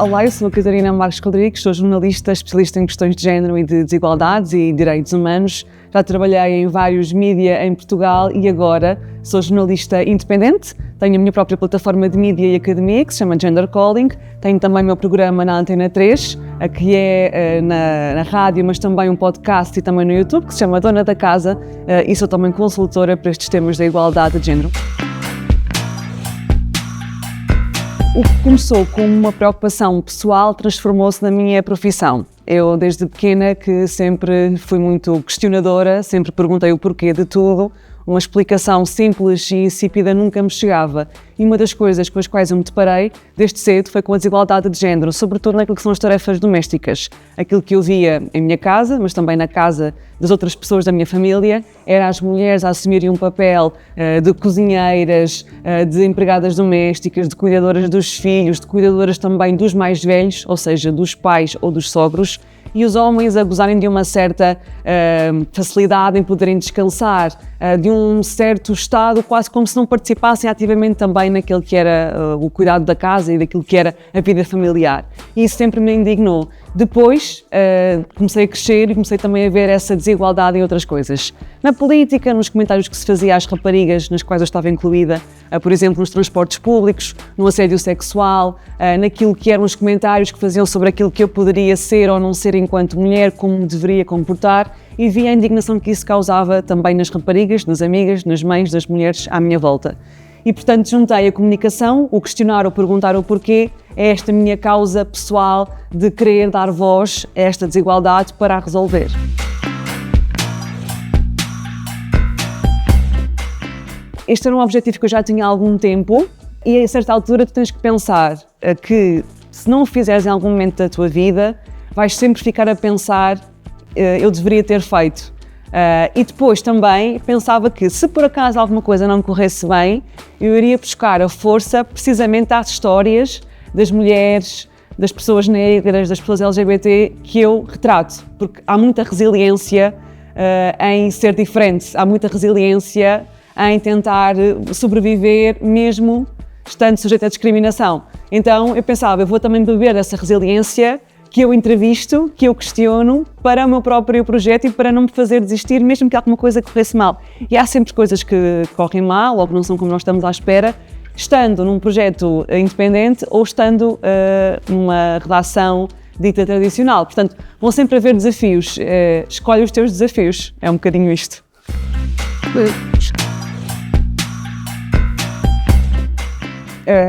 Olá, eu sou a Catarina Marques Rodrigues, sou jornalista especialista em questões de género e de desigualdades e direitos humanos. Já trabalhei em vários mídia em Portugal e agora sou jornalista independente. Tenho a minha própria plataforma de mídia e academia que se chama Gender Calling. Tenho também o meu programa na Antena 3, que é na rádio, mas também um podcast e também no YouTube, que se chama Dona da Casa, e sou também consultora para estes temas da igualdade de género. O que começou com uma preocupação pessoal transformou-se na minha profissão. Eu, desde pequena, que sempre fui muito questionadora, sempre perguntei o porquê de tudo. Uma explicação simples e insípida nunca me chegava. E uma das coisas com as quais eu me deparei desde cedo foi com a desigualdade de género, sobretudo naquilo que são as tarefas domésticas. Aquilo que eu via em minha casa, mas também na casa das outras pessoas da minha família, era as mulheres a assumirem um papel de cozinheiras, de empregadas domésticas, de cuidadoras dos filhos, de cuidadoras também dos mais velhos, ou seja, dos pais ou dos sogros, e os homens a gozarem de uma certa facilidade em poderem descansar, de um certo estado, quase como se não participassem ativamente também naquilo que era o cuidado da casa e daquilo que era a vida familiar. E isso sempre me indignou. Depois comecei a crescer e comecei também a ver essa desigualdade em outras coisas. Na política, nos comentários que se fazia às raparigas, nas quais eu estava incluída, por exemplo, nos transportes públicos, no assédio sexual, naquilo que eram os comentários que faziam sobre aquilo que eu poderia ser ou não ser enquanto mulher, como me deveria comportar, e via a indignação que isso causava também nas raparigas, nas amigas, nas mães das mulheres à minha volta. E, portanto, juntei a comunicação, o questionar ou perguntar o porquê, a esta minha causa pessoal de querer dar voz a esta desigualdade para a resolver. Este era um objetivo que eu já tinha há algum tempo e, a certa altura, tu tens que pensar que, se não o fizeres em algum momento da tua vida, vais sempre ficar a pensar eu deveria ter feito. E depois também pensava que, se por acaso alguma coisa não me corresse bem, eu iria buscar a força precisamente às histórias das mulheres, das pessoas negras, das pessoas LGBT que eu retrato, porque há muita resiliência em ser diferente, há muita resiliência em tentar sobreviver mesmo estando sujeito à discriminação. Então eu pensava, eu vou também beber dessa resiliência que eu entrevisto, que eu questiono para o meu próprio projeto e para não me fazer desistir, mesmo que alguma coisa corresse mal. E há sempre coisas que correm mal ou que não são como nós estamos à espera, estando num projeto independente ou estando numa redação dita tradicional. Portanto, vão sempre haver desafios. Escolhe os teus desafios. É um bocadinho isto.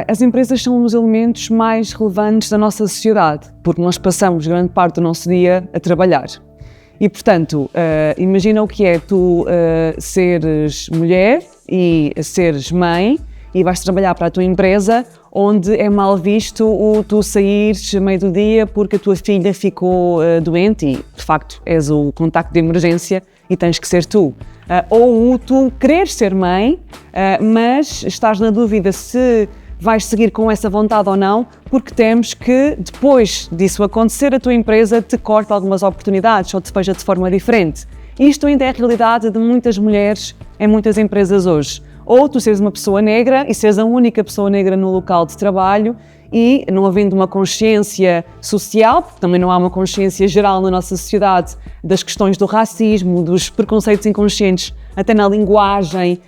As empresas são um dos elementos mais relevantes da nossa sociedade, porque nós passamos grande parte do nosso dia a trabalhar. E, portanto, imagina o que é tu seres mulher e seres mãe e vais trabalhar para a tua empresa, onde é mal visto o tu saíres meio do dia porque a tua filha ficou doente e, de facto, és o contacto de emergência e tens que ser tu. Ou o tu quereres ser mãe, mas estás na dúvida se vais seguir com essa vontade ou não, porque temes que, depois disso acontecer, a tua empresa te corte algumas oportunidades ou te veja de forma diferente. Isto ainda é a realidade de muitas mulheres em muitas empresas hoje. Ou tu seres uma pessoa negra e seres a única pessoa negra no local de trabalho e, não havendo uma consciência social, porque também não há uma consciência geral na nossa sociedade das questões do racismo, dos preconceitos inconscientes, até na linguagem,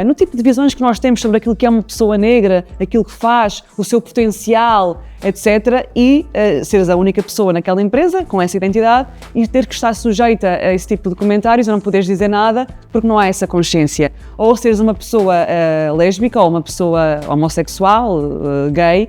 no tipo de visões que nós temos sobre aquilo que é uma pessoa negra, aquilo que faz, o seu potencial, etc. E seres a única pessoa naquela empresa com essa identidade e ter que estar sujeita a esse tipo de comentários e não poderes dizer nada porque não há essa consciência. Ou seres uma pessoa lésbica ou uma pessoa homossexual, gay,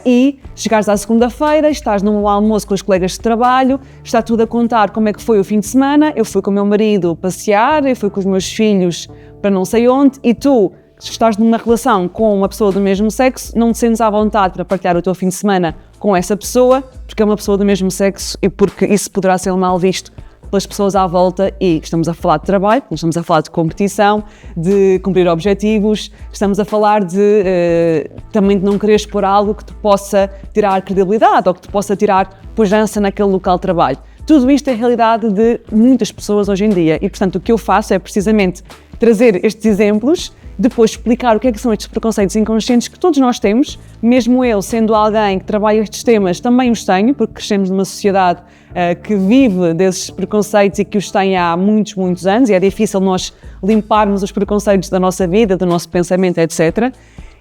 e chegares à segunda-feira, estás num almoço com os colegas de trabalho, está tudo a contar como é que foi o fim de semana, eu fui com o meu marido passear, eu fui com os meus filhos para não sei onde, e tu estás numa relação com uma pessoa do mesmo sexo, não te sentes à vontade para partilhar o teu fim de semana com essa pessoa, porque é uma pessoa do mesmo sexo e porque isso poderá ser mal visto pelas pessoas à volta, e estamos a falar de trabalho, estamos a falar de competição, de cumprir objetivos, estamos a falar de também de não querer expor algo que te possa tirar credibilidade ou que te possa tirar pujança naquele local de trabalho. Tudo isto é a realidade de muitas pessoas hoje em dia e, portanto, o que eu faço é precisamente trazer estes exemplos depois explicar o que é que são estes preconceitos inconscientes que todos nós temos, mesmo eu, sendo alguém que trabalha estes temas, também os tenho, porque crescemos numa sociedade que vive desses preconceitos e que os tem há muitos, muitos anos, e é difícil nós limparmos os preconceitos da nossa vida, do nosso pensamento, etc.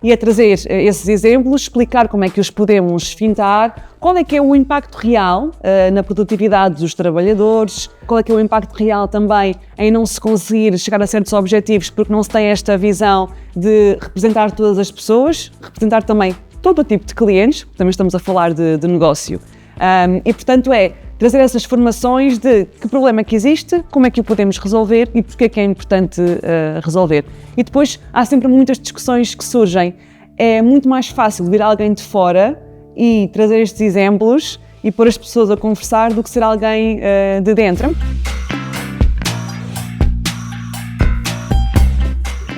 E a trazer esses exemplos, explicar como é que os podemos fintar, qual é que é o impacto real na produtividade dos trabalhadores, qual é que é o impacto real também em não se conseguir chegar a certos objetivos porque não se tem esta visão de representar todas as pessoas, representar também todo o tipo de clientes, porque também estamos a falar de negócio. E portanto trazer essas formações de que problema é que existe, como é que o podemos resolver e porque é que é importante resolver. E depois há sempre muitas discussões que surgem. É muito mais fácil vir alguém de fora e trazer estes exemplos e pôr as pessoas a conversar do que ser alguém de dentro.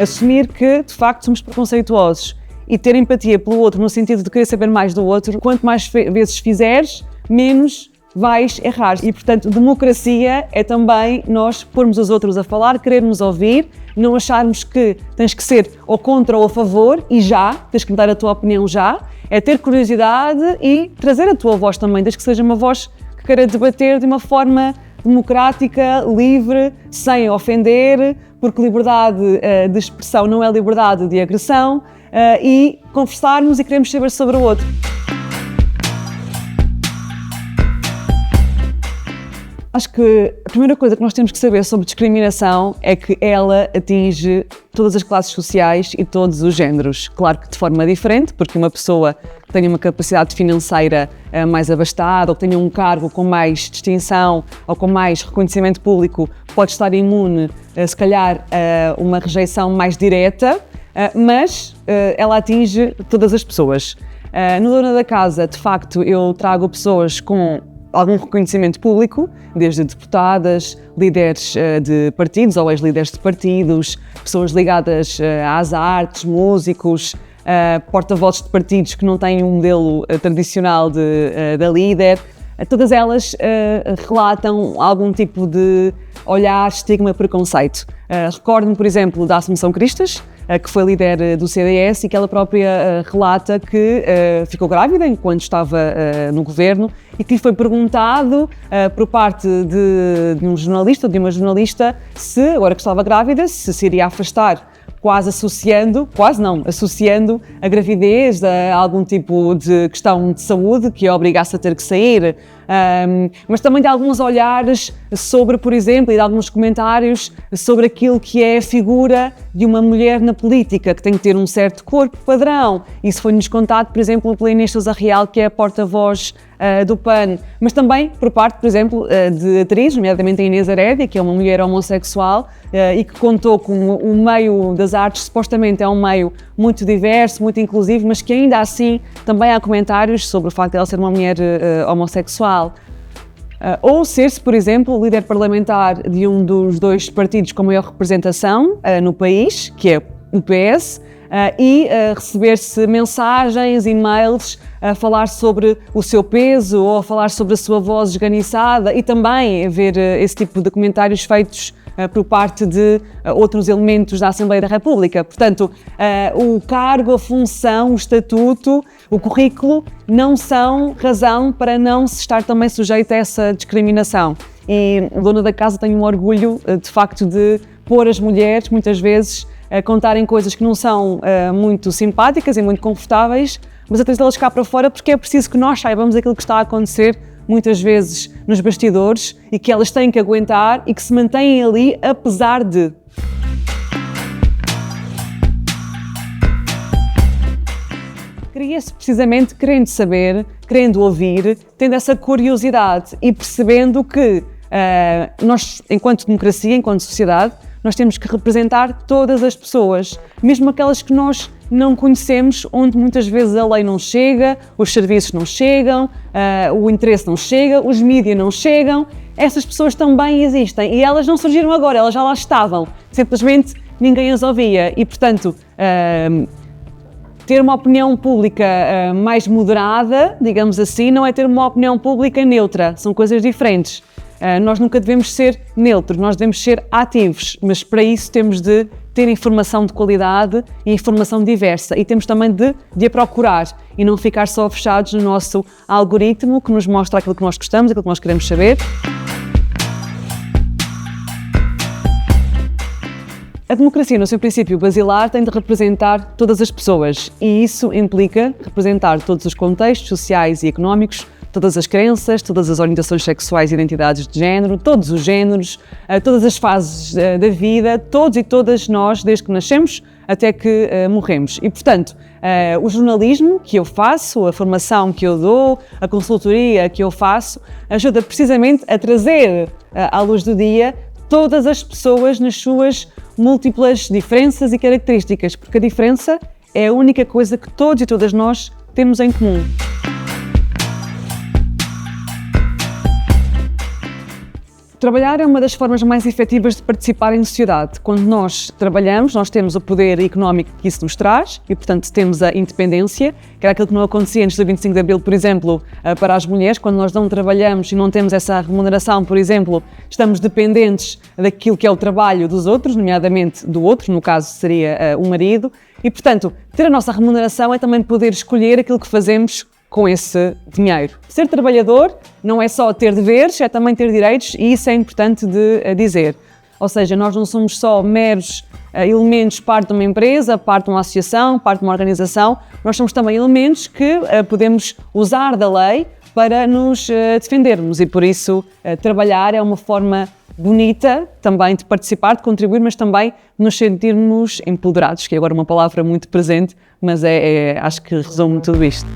Assumir que, de facto, somos preconceituosos e ter empatia pelo outro no sentido de querer saber mais do outro. Quanto mais vezes fizeres, menos vais errar. E, portanto, democracia é também nós pormos os outros a falar, querermos ouvir, não acharmos que tens que ser ou contra ou a favor e já, tens que dar a tua opinião já, é ter curiosidade e trazer a tua voz também, desde que seja uma voz que queira debater de uma forma democrática, livre, sem ofender, porque liberdade de expressão não é liberdade de agressão, e conversarmos e queremos saber sobre o outro. Acho que a primeira coisa que nós temos que saber sobre discriminação é que ela atinge todas as classes sociais e todos os géneros. Claro que de forma diferente, porque uma pessoa que tenha uma capacidade financeira mais abastada ou que tenha um cargo com mais distinção ou com mais reconhecimento público pode estar imune, se calhar, a uma rejeição mais direta, mas ela atinge todas as pessoas. No Dona da Casa, de facto, eu trago pessoas com algum reconhecimento público, desde deputadas, líderes de partidos ou ex-líderes de partidos, pessoas ligadas às artes, músicos, porta-vozes de partidos que não têm um modelo tradicional da líder. Todas elas relatam algum tipo de olhar, estigma, preconceito. Recordo-me, por exemplo, da Assunção Cristas, que foi líder do CDS e que ela própria relata que ficou grávida enquanto estava no governo e que lhe foi perguntado por parte de um jornalista ou de uma jornalista se, agora que estava grávida, se iria afastar, associando a gravidez a algum tipo de questão de saúde que a obrigasse a ter que sair, mas também de alguns olhares sobre, por exemplo, e de alguns comentários sobre aquilo que é a figura de uma mulher na política, que tem que ter um certo corpo padrão. Isso foi-nos contado, por exemplo, pela Inês Sousa Real, que é a porta-voz do PAN, mas também por parte, por exemplo, de atrizes, nomeadamente a Inês Herédia, que é uma mulher homossexual e que contou com o meio das artes, supostamente é um meio muito diverso, muito inclusivo, mas que ainda assim também há comentários sobre o facto de ela ser uma mulher homossexual. Ou ser-se, por exemplo, líder parlamentar de um dos dois partidos com maior representação no país, que é o PS, e receber-se mensagens, e-mails a falar sobre o seu peso ou a falar sobre a sua voz esganiçada e também ver esse tipo de comentários feitos por parte de outros elementos da Assembleia da República. Portanto, o cargo, a função, o estatuto, o currículo não são razão para não se estar também sujeito a essa discriminação. E o Dona da Casa tem um orgulho, de facto, de pôr as mulheres, muitas vezes, a contarem coisas que não são muito simpáticas e muito confortáveis, mas a trazê-las cá para fora porque é preciso que nós saibamos aquilo que está a acontecer muitas vezes nos bastidores e que elas têm que aguentar e que se mantêm ali apesar de. Cria-se precisamente querendo saber, querendo ouvir, tendo essa curiosidade e percebendo que nós, enquanto democracia, enquanto sociedade, nós temos que representar todas as pessoas, mesmo aquelas que nós não conhecemos, onde muitas vezes a lei não chega, os serviços não chegam, o interesse não chega, os mídias não chegam. Essas pessoas também existem e elas não surgiram agora, elas já lá estavam, simplesmente ninguém as ouvia e, portanto, ter uma opinião pública mais moderada, digamos assim, não é ter uma opinião pública neutra, são coisas diferentes. Nós nunca devemos ser neutros, nós devemos ser ativos, mas para isso temos de ter informação de qualidade e informação diversa, e temos também de a procurar e não ficar só fechados no nosso algoritmo que nos mostra aquilo que nós gostamos, aquilo que nós queremos saber. A democracia, no seu princípio basilar, tem de representar todas as pessoas, e isso implica representar todos os contextos sociais e económicos, todas as crenças, todas as orientações sexuais e identidades de género, todos os géneros, todas as fases da vida, todos e todas nós, desde que nascemos até que morremos. E, portanto, o jornalismo que eu faço, a formação que eu dou, a consultoria que eu faço, ajuda precisamente a trazer à luz do dia todas as pessoas nas suas múltiplas diferenças e características, porque a diferença é a única coisa que todos e todas nós temos em comum. Trabalhar é uma das formas mais efetivas de participar em sociedade. Quando nós trabalhamos, nós temos o poder económico que isso nos traz e, portanto, temos a independência, que era aquilo que não acontecia antes do 25 de Abril, por exemplo, para as mulheres. Quando nós não trabalhamos e não temos essa remuneração, por exemplo, estamos dependentes daquilo que é o trabalho dos outros, nomeadamente do outro, no caso seria o marido. E, portanto, ter a nossa remuneração é também poder escolher aquilo que fazemos com esse dinheiro. Ser trabalhador não é só ter deveres, é também ter direitos, e isso é importante de dizer. Ou seja, nós não somos só meros elementos, parte de uma empresa, parte de uma associação, parte de uma organização, nós somos também elementos que podemos usar da lei para nos defendermos, e por isso trabalhar é uma forma bonita também de participar, de contribuir, mas também nos sentirmos empoderados, que é agora uma palavra muito presente, mas acho que resume tudo isto.